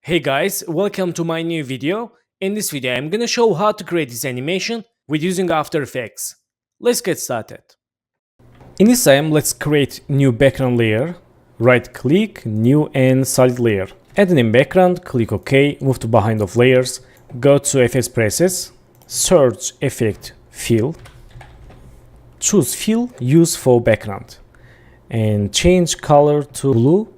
Hey guys, welcome to my new video. In this video, I'm gonna show how to create this animation with using After Effects. Let's get started. In this time, let's create new background layer. Right click, new and solid layer. Add a new background, click OK, move to behind of layers, go to Effects presets, search Effect Fill, choose Fill, use for background, and change color to blue.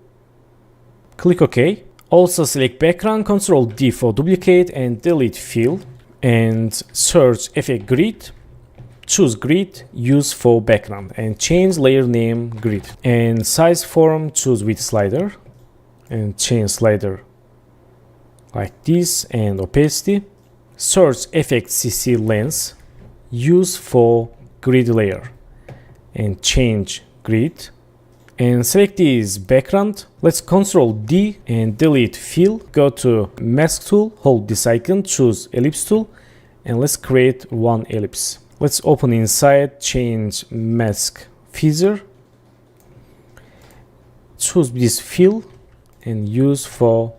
Click OK. Also select background, Ctrl D for duplicate and delete fill, and search Effect Grid, choose Grid, use for background, and change layer name Grid. And size form, choose with slider, and change slider like this, and opacity. Search Effect CC Lens, use for grid layer, and change grid. And select this background. Let's Ctrl D and delete fill. Go to mask tool, hold this icon, choose ellipse tool, and let's create one ellipse. Let's open inside, change mask feather, choose this fill and use for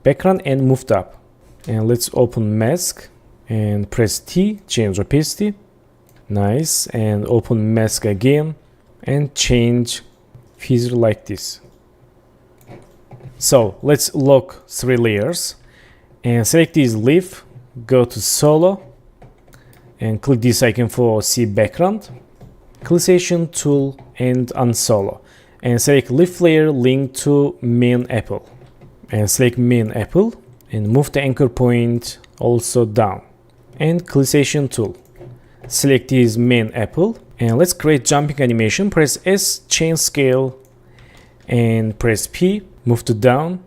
background and moved up. And let's open mask and press T, change opacity. Nice. And open mask again and change feather like this. So let's lock 3 layers and select this leaf, go to solo and click this icon for see background, clickation tool and unsolo, and select leaf layer link to main apple, and select main apple and move the anchor point also down, and clickation tool, select this main apple. And let's create jumping animation. Press S, change scale, and press P, move to down,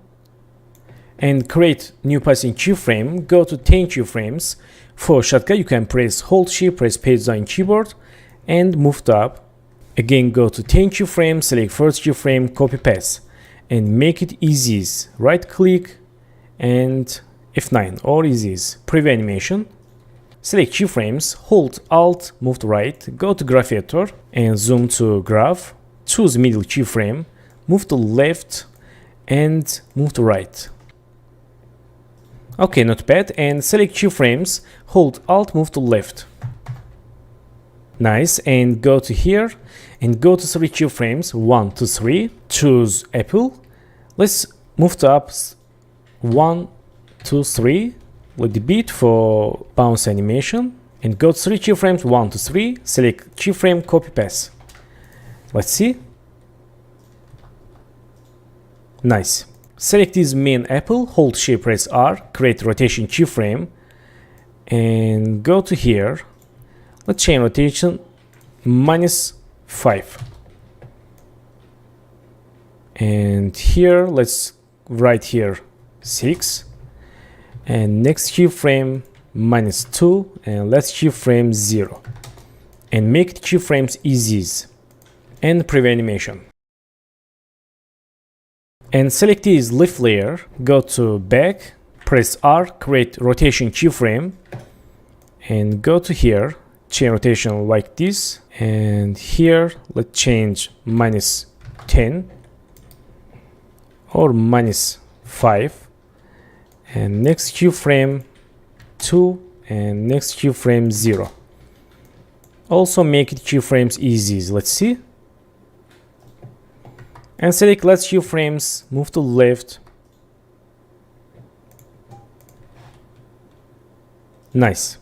and create new passing keyframe. Go to 10 keyframes. For shortcut, you can press Hold Shift, press Page Down keyboard, and move to up. Again, go to 10 keyframes, select first keyframe, copy paste, and make it easy. Right click and F9 or easy. Preview animation. Select keyframes, hold Alt, move to right, go to Graph Editor and zoom to Graph, choose middle keyframe, move to left and move to right. Okay, not bad. And select keyframes, hold Alt, move to left. Nice. And go to here and go to 3 keyframes, 1 to 3, choose Apple. Let's move to up 1 to 3. With the beat for bounce animation, and go to 3 keyframes, 1 to 3, select keyframe, copy paste. Let's see. Nice. Select this main apple, hold Shift, press R, create rotation keyframe, and go to here. Let's change rotation -5. And here, let's write here 6. And next keyframe -2, and let's keyframe 0, and make keyframes easy, and preview animation. And select this leaf layer, go to back, press R, create rotation keyframe, and go to here, change rotation like this, and here let's change -10 or -5. And next keyframe 2, and next keyframe 0. Also make it keyframes easy. Let's see. And select last keyframes, move to left. Nice.